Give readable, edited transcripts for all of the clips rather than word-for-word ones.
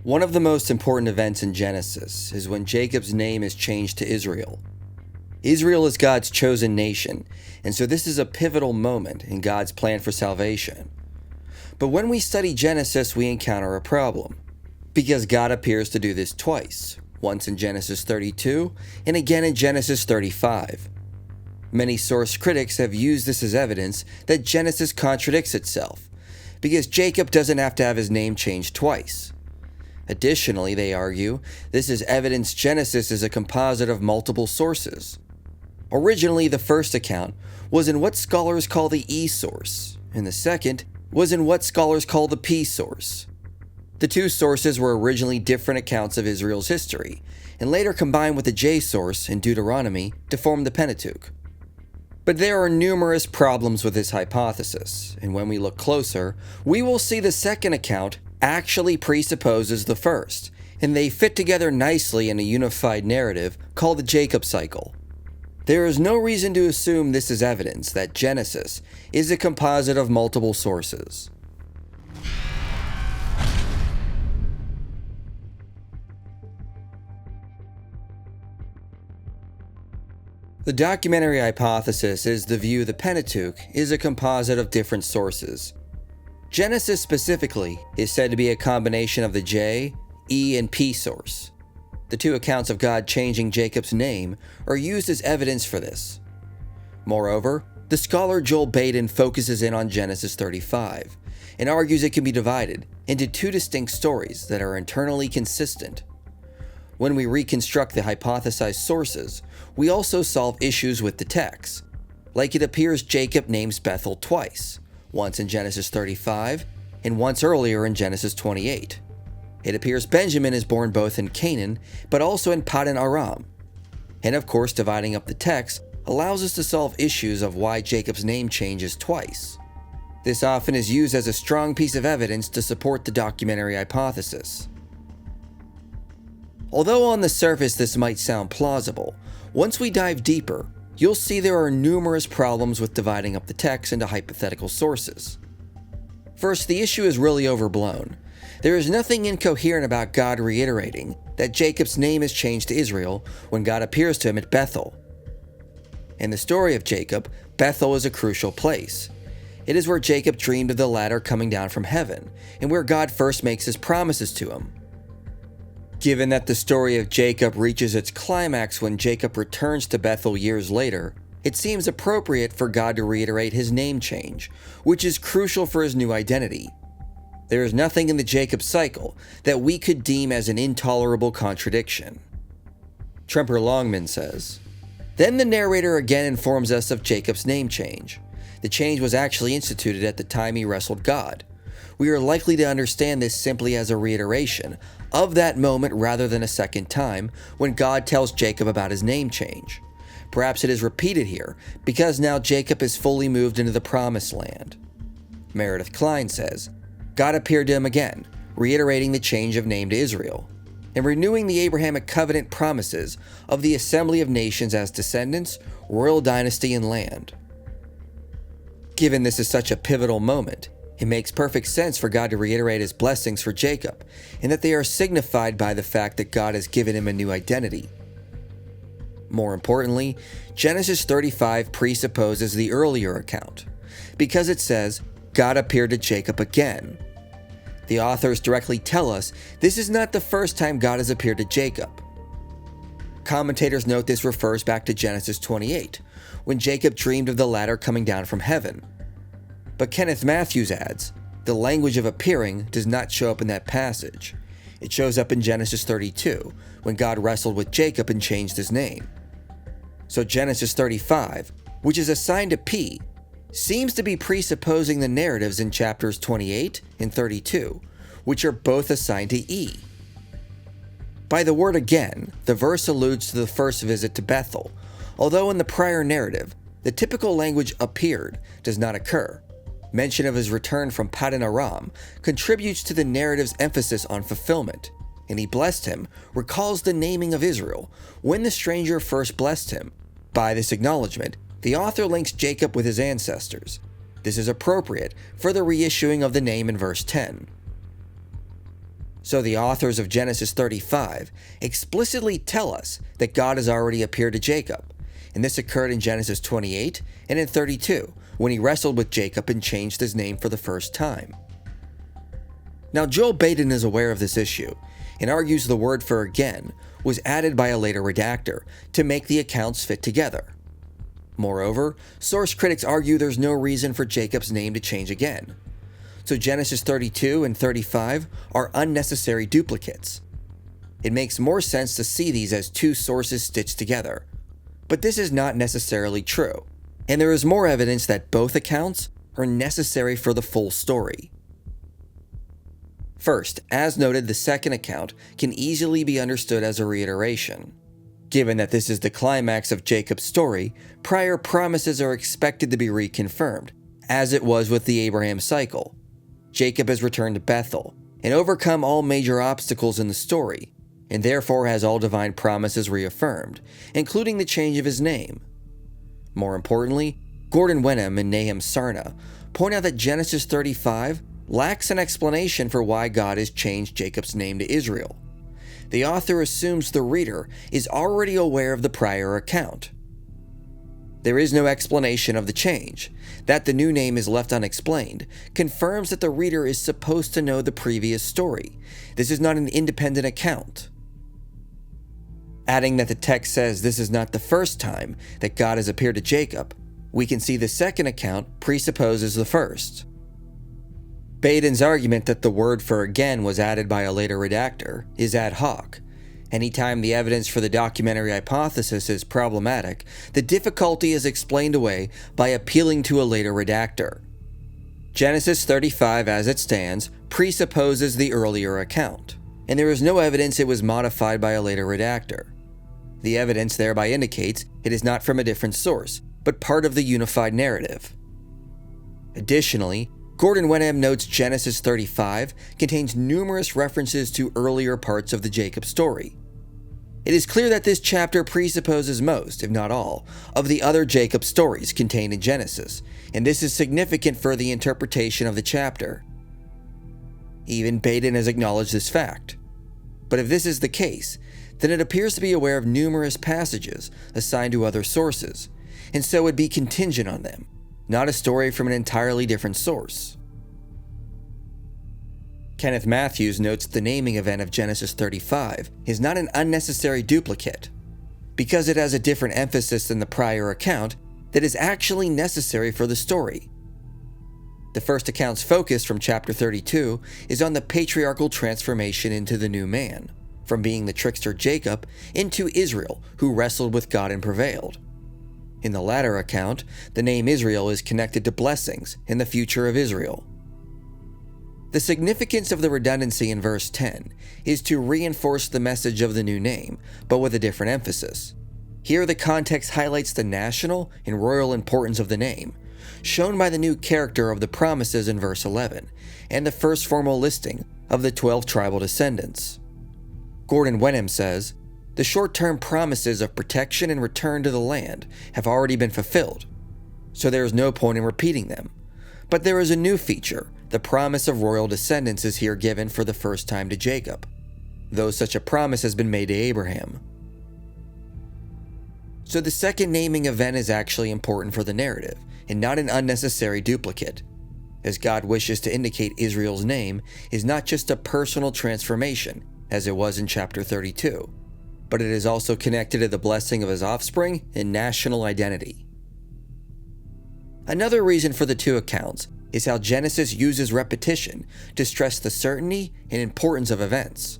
One of the most important events in Genesis is when Jacob's name is changed to Israel. Israel is God's chosen nation, and so this is a pivotal moment in God's plan for salvation. But when we study Genesis, we encounter a problem, because God appears to do this twice, once in Genesis 32 and again in Genesis 35. Many source critics have used this as evidence that Genesis contradicts itself, because Jacob doesn't have to have his name changed twice. Additionally, they argue, this is evidence Genesis is a composite of multiple sources. Originally, the first account was in what scholars call the E source, and the second was in what scholars call the P source. The two sources were originally different accounts of Israel's history, and later combined with the J source in Deuteronomy to form the Pentateuch. But there are numerous problems with this hypothesis, and when we look closer, we will see the second account actually presupposes the first, and they fit together nicely in a unified narrative called the Jacob cycle. There is no reason to assume this is evidence that Genesis is a composite of multiple sources. The documentary hypothesis is the view the Pentateuch is a composite of different sources. Genesis specifically is said to be a combination of the J, E, and P source. The two accounts of God changing Jacob's name are used as evidence for this. Moreover, the scholar Joel Baden focuses in on Genesis 35 and argues it can be divided into two distinct stories that are internally consistent. When we reconstruct the hypothesized sources, we also solve issues with the text. Like it appears Jacob names Bethel twice, once in Genesis 35 and once earlier in Genesis 28. It appears Benjamin is born both in Canaan but also in Paddan Aram. And of course, dividing up the text allows us to solve issues of why Jacob's name changes twice. This often is used as a strong piece of evidence to support the documentary hypothesis. Although on the surface this might sound plausible, once we dive deeper, you'll see there are numerous problems with dividing up the text into hypothetical sources. First, the issue is really overblown. There is nothing incoherent about God reiterating that Jacob's name is changed to Israel when God appears to him at Bethel. In the story of Jacob, Bethel is a crucial place. It is where Jacob dreamed of the ladder coming down from heaven, and where God first makes his promises to him. Given that the story of Jacob reaches its climax when Jacob returns to Bethel years later, it seems appropriate for God to reiterate his name change, which is crucial for his new identity. There is nothing in the Jacob cycle that we could deem as an intolerable contradiction. Tremper Longman says, "Then the narrator again informs us of Jacob's name change. The change was actually instituted at the time he wrestled God. We are likely to understand this simply as a reiteration of that moment rather than a second time when God tells Jacob about his name change. Perhaps it is repeated here because now Jacob is fully moved into the promised land." Meredith Klein says, "God appeared to him again, reiterating the change of name to Israel, and renewing the Abrahamic covenant promises of the assembly of nations as descendants, royal dynasty, and land." Given this is such a pivotal moment, it makes perfect sense for God to reiterate his blessings for Jacob, and that they are signified by the fact that God has given him a new identity. More importantly, Genesis 35 presupposes the earlier account, because it says, God appeared to Jacob again. The authors directly tell us this is not the first time God has appeared to Jacob. Commentators note this refers back to Genesis 28, when Jacob dreamed of the ladder coming down from heaven. But Kenneth Matthews adds, the language of appearing does not show up in that passage. It shows up in Genesis 32, when God wrestled with Jacob and changed his name. So Genesis 35, which is assigned to P, seems to be presupposing the narratives in chapters 28 and 32, which are both assigned to E. By the word again, the verse alludes to the first visit to Bethel, although in the prior narrative, the typical language appeared does not occur. Mention of his return from Paddan Aram contributes to the narrative's emphasis on fulfillment, and he blessed him recalls the naming of Israel when the stranger first blessed him. By this acknowledgement, the author links Jacob with his ancestors. This is appropriate for the reissuing of the name in verse 10. So the authors of Genesis 35 explicitly tell us that God has already appeared to Jacob, and this occurred in Genesis 28 and in 32, when he wrestled with Jacob and changed his name for the first time. Now Joel Baden is aware of this issue, and argues the word for again was added by a later redactor to make the accounts fit together. Moreover, source critics argue there's no reason for Jacob's name to change again. So Genesis 32 and 35 are unnecessary duplicates. It makes more sense to see these as two sources stitched together. But this is not necessarily true, and there is more evidence that both accounts are necessary for the full story. First, as noted, the second account can easily be understood as a reiteration. Given that this is the climax of Jacob's story, prior promises are expected to be reconfirmed, as it was with the Abraham cycle. Jacob has returned to Bethel and overcome all major obstacles in the story, and therefore has all divine promises reaffirmed, including the change of his name. More importantly, Gordon Wenham and Nahum Sarna point out that Genesis 35 lacks an explanation for why God has changed Jacob's name to Israel. The author assumes the reader is already aware of the prior account. There is no explanation of the change. That the new name is left unexplained confirms that the reader is supposed to know the previous story. This is not an independent account. Adding that the text says this is not the first time that God has appeared to Jacob, we can see the second account presupposes the first. Baden's argument that the word for again was added by a later redactor is ad hoc. Anytime the evidence for the documentary hypothesis is problematic, the difficulty is explained away by appealing to a later redactor. Genesis 35 as it stands presupposes the earlier account, and there is no evidence it was modified by a later redactor. The evidence thereby indicates it is not from a different source, but part of the unified narrative. Additionally, Gordon Wenham notes Genesis 35 contains numerous references to earlier parts of the Jacob story. It is clear that this chapter presupposes most, if not all, of the other Jacob stories contained in Genesis, and this is significant for the interpretation of the chapter. Even Baden has acknowledged this fact. But if this is the case, then it appears to be aware of numerous passages assigned to other sources, and so would be contingent on them, not a story from an entirely different source. Kenneth Matthews notes the naming event of Genesis 35 is not an unnecessary duplicate, because it has a different emphasis than the prior account that is actually necessary for the story. The first account's focus from chapter 32 is on the patriarchal transformation into the new man, from being the trickster Jacob into Israel, who wrestled with God and prevailed. In the latter account, the name Israel is connected to blessings and the future of Israel. The significance of the redundancy in verse 10 is to reinforce the message of the new name, but with a different emphasis. Here the context highlights the national and royal importance of the name, shown by the new character of the promises in verse 11, and the first formal listing of the 12 tribal descendants. Gordon Wenham says, "The short-term promises of protection and return to the land have already been fulfilled, so there is no point in repeating them. But there is a new feature. The promise of royal descendants is here given for the first time to Jacob, though such a promise has been made to Abraham." So the second naming event is actually important for the narrative, and not an unnecessary duplicate, as God wishes to indicate Israel's name is not just a personal transformation, as it was in chapter 32, but it is also connected to the blessing of his offspring and national identity. Another reason for the two accounts is how Genesis uses repetition to stress the certainty and importance of events.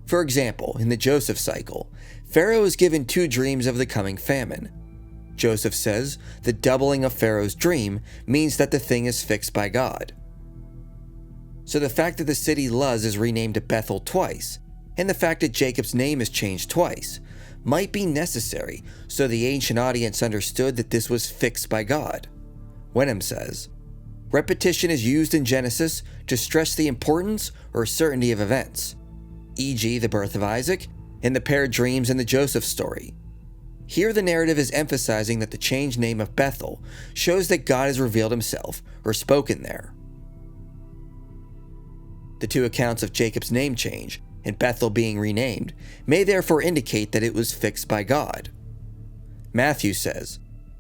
For example, in the Joseph cycle, Pharaoh is given two dreams of the coming famine. Joseph says the doubling of Pharaoh's dream means that the thing is fixed by God. So the fact that the city Luz is renamed to Bethel twice, and the fact that Jacob's name is changed twice, might be necessary so the ancient audience understood that this was fixed by God. Wenham says, repetition is used in Genesis to stress the importance or certainty of events, e.g. the birth of Isaac and the paired dreams in the Joseph story. Here the narrative is emphasizing that the changed name of Bethel shows that God has revealed himself or spoken there. The two accounts of Jacob's name change and Bethel being renamed may therefore indicate that it was fixed by God. Matthew says,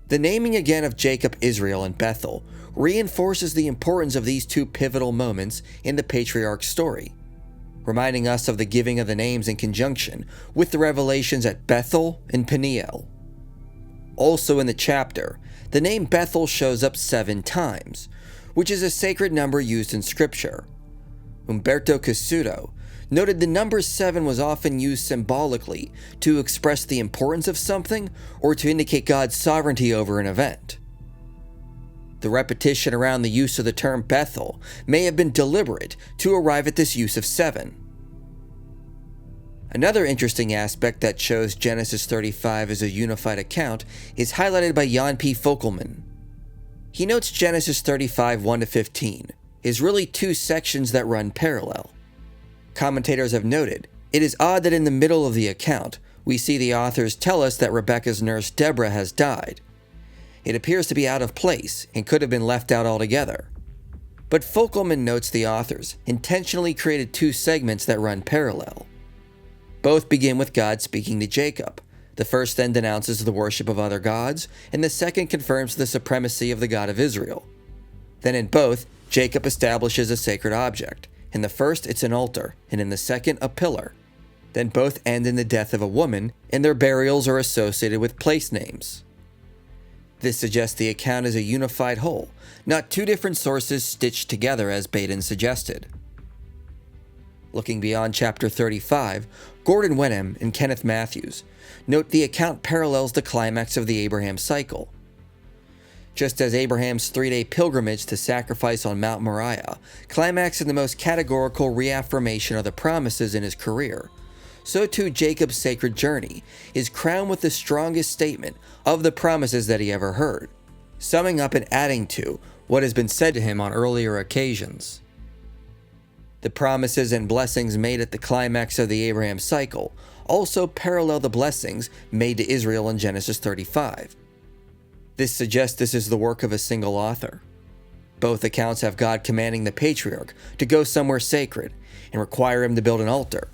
"The naming again of Jacob, Israel, and Bethel reinforces the importance of these two pivotal moments in the patriarch's story, reminding us of the giving of the names in conjunction with the revelations at Bethel and Peniel." Also in the chapter, the name Bethel shows up 7 times, which is a sacred number used in scripture. Umberto Cassuto noted the number 7 was often used symbolically to express the importance of something or to indicate God's sovereignty over an event. The repetition around the use of the term Bethel may have been deliberate to arrive at this use of 7. Another interesting aspect that shows Genesis 35 as a unified account is highlighted by Jan P. Fockelman. He notes Genesis 35 1-15 is really 2 sections that run parallel. Commentators have noted, it is odd that in the middle of the account, we see the authors tell us that Rebekah's nurse Deborah has died. It appears to be out of place and could have been left out altogether. But Fockelman notes the authors intentionally created 2 segments that run parallel. Both begin with God speaking to Jacob. The first then denounces the worship of other gods, and the second confirms the supremacy of the God of Israel. Then in both, Jacob establishes a sacred object. In the first, it's an altar, and in the second, a pillar. Then both end in the death of a woman, and their burials are associated with place names. This suggests the account is a unified whole, not 2 different sources stitched together as Baden suggested. Looking beyond chapter 35, Gordon Wenham and Kenneth Matthews note the account parallels the climax of the Abraham cycle. Just as Abraham's 3-day pilgrimage to sacrifice on Mount Moriah climaxed in the most categorical reaffirmation of the promises in his career, so too Jacob's sacred journey is crowned with the strongest statement of the promises that he ever heard, summing up and adding to what has been said to him on earlier occasions. The promises and blessings made at the climax of the Abraham cycle also parallel the blessings made to Israel in Genesis 35. This suggests this is the work of a single author. Both accounts have God commanding the patriarch to go somewhere sacred and require him to build an altar,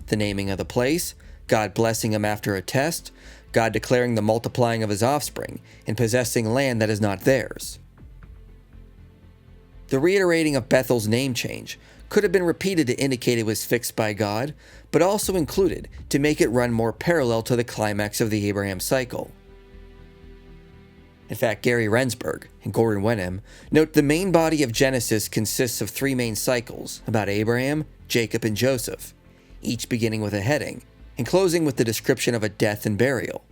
the naming of the place, God blessing him after a test, God declaring the multiplying of his offspring, and possessing land that is not theirs. The reiterating of Bethel's name change could have been repeated to indicate it was fixed by God, but also included to make it run more parallel to the climax of the Abraham cycle. In fact, Gary Rensburg and Gordon Wenham note the main body of Genesis consists of 3 main cycles about Abraham, Jacob, and Joseph, each beginning with a heading and closing with the description of a death and burial.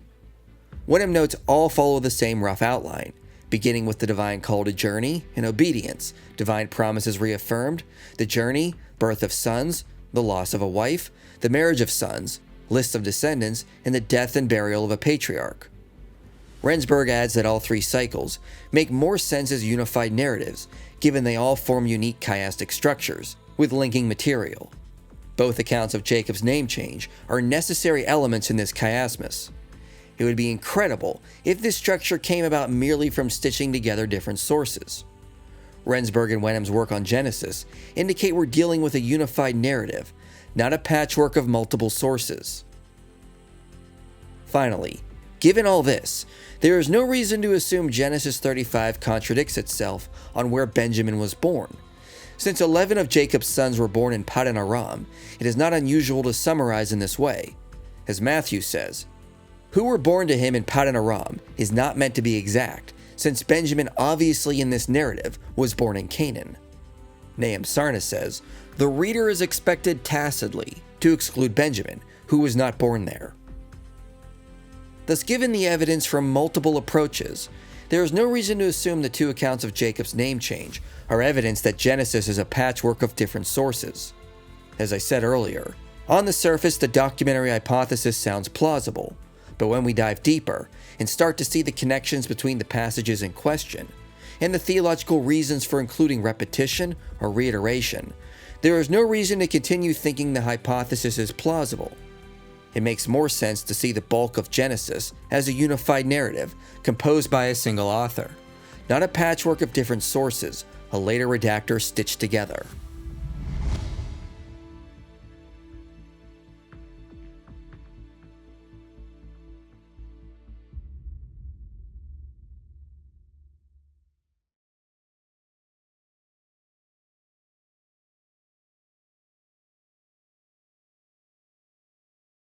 Wenham notes all follow the same rough outline, beginning with the divine call to journey and obedience, divine promises reaffirmed, the journey, birth of sons, the loss of a wife, the marriage of sons, list of descendants, and the death and burial of a patriarch. Rensburg adds that all 3 cycles make more sense as unified narratives, given they all form unique chiastic structures, with linking material. Both accounts of Jacob's name change are necessary elements in this chiasmus. It would be incredible if this structure came about merely from stitching together different sources. Rensburg and Wenham's work on Genesis indicate we're dealing with a unified narrative, not a patchwork of multiple sources. Finally, given all this, there is no reason to assume Genesis 35 contradicts itself on where Benjamin was born. Since 11 of Jacob's sons were born in Paddan Aram, it is not unusual to summarize in this way. As Matthew says, "Who were born to him in Paddan Aram is not meant to be exact, since Benjamin obviously in this narrative was born in Canaan." Nahum Sarna says, "The reader is expected tacitly to exclude Benjamin, who was not born there." Thus, given the evidence from multiple approaches, there is no reason to assume the 2 accounts of Jacob's name change are evidence that Genesis is a patchwork of different sources. As I said earlier, on the surface the documentary hypothesis sounds plausible, but when we dive deeper and start to see the connections between the passages in question and the theological reasons for including repetition or reiteration, there is no reason to continue thinking the hypothesis is plausible. It makes more sense to see the bulk of Genesis as a unified narrative composed by a single author, not a patchwork of different sources a later redactor stitched together.